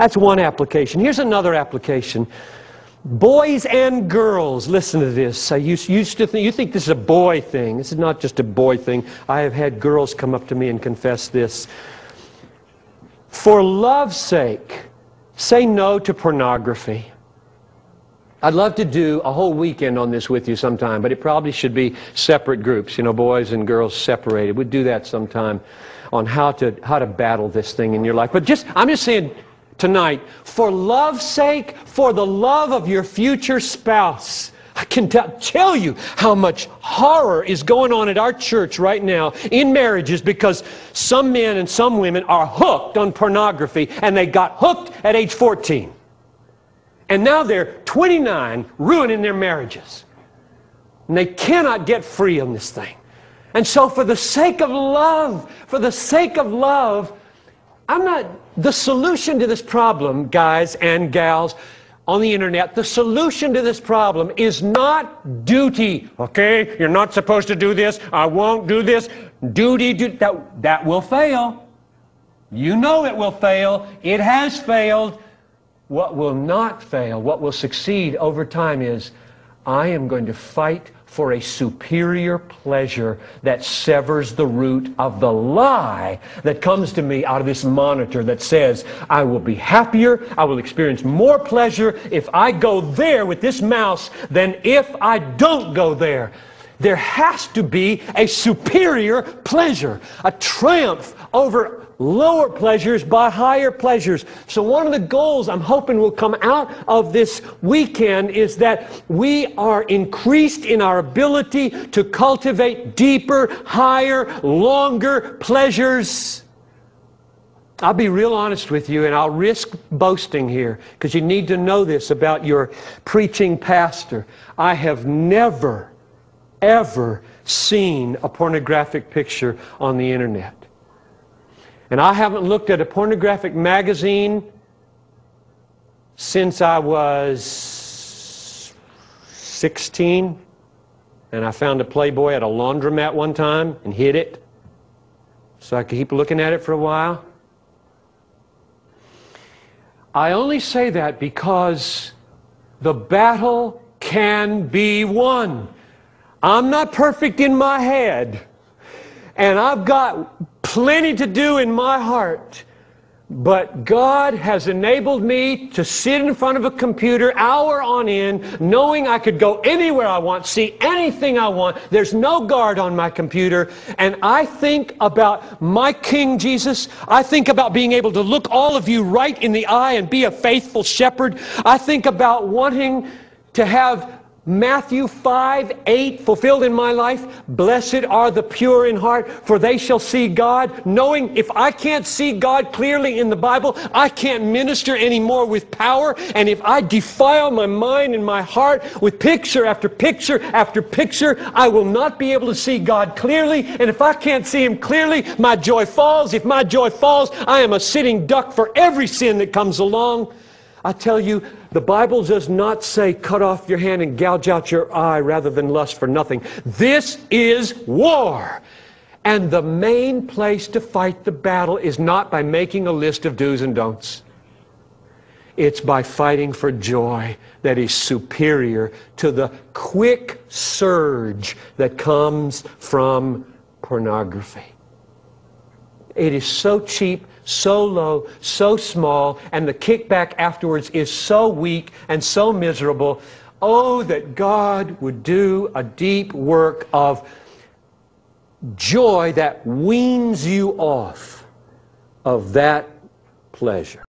That's one application. Here's another application. Boys and girls, listen to this. You think this is a boy thing. This is not just a boy thing. I have had girls come up to me and confess this. For love's sake, say no to pornography. I'd love to do a whole weekend on this with you sometime, but it probably should be separate groups, you know, boys and girls separated. We'd do that sometime on how to battle this thing in your life. But I'm just saying tonight, for love's sake, for the love of your future spouse, I can tell you how much horror is going on at our church right now in marriages because some men and some women are hooked on pornography, and they got hooked at age 14. And now they're 29, ruining their marriages. And they cannot get free on this thing. And so for the sake of love, the solution to this problem, guys and gals on the internet, the solution to this problem is not duty. Okay, you're not supposed to do this. I won't do this. Duty, that will fail. You know it will fail. It has failed. What will not fail, what will succeed over time is, I am going to fight for a superior pleasure that severs the root of the lie that comes to me out of this monitor that says, I will be happier, I will experience more pleasure if I go there with this mouse than if I don't go there. There has to be a superior pleasure, a triumph over lower pleasures by higher pleasures. So one of the goals I'm hoping will come out of this weekend is that we are increased in our ability to cultivate deeper, higher, longer pleasures. I'll be real honest with you, and I'll risk boasting here because you need to know this about your preaching pastor. I have never, ever seen a pornographic picture on the internet. And I haven't looked at a pornographic magazine since I was 16. And I found a Playboy at a laundromat one time and hid it so I could keep looking at it for a while. I only say that because the battle can be won. I'm not perfect in my head, and I've got plenty to do in my heart, but God has enabled me to sit in front of a computer hour on end, knowing I could go anywhere I want, see anything I want. There's no guard on my computer, and I think about my King Jesus. I think about being able to look all of you right in the eye and be a faithful shepherd. I think about wanting to have Matthew 5:8 fulfilled in my life. Blessed are the pure in heart, for they shall see God. Knowing if I can't see God clearly in the Bible, I can't minister anymore with power. And if I defile my mind and my heart with picture after picture after picture, I will not be able to see God clearly. And if I can't see Him clearly, my joy falls. If my joy falls, I am a sitting duck for every sin that comes along. I tell you, the Bible does not say cut off your hand and gouge out your eye rather than lust for nothing. This is war. And the main place to fight the battle is not by making a list of do's and don'ts. It's by fighting for joy that is superior to the quick surge that comes from pornography. It is so cheap, so low, so small, and the kickback afterwards is so weak and so miserable. Oh, that God would do a deep work of joy that weans you off of that pleasure.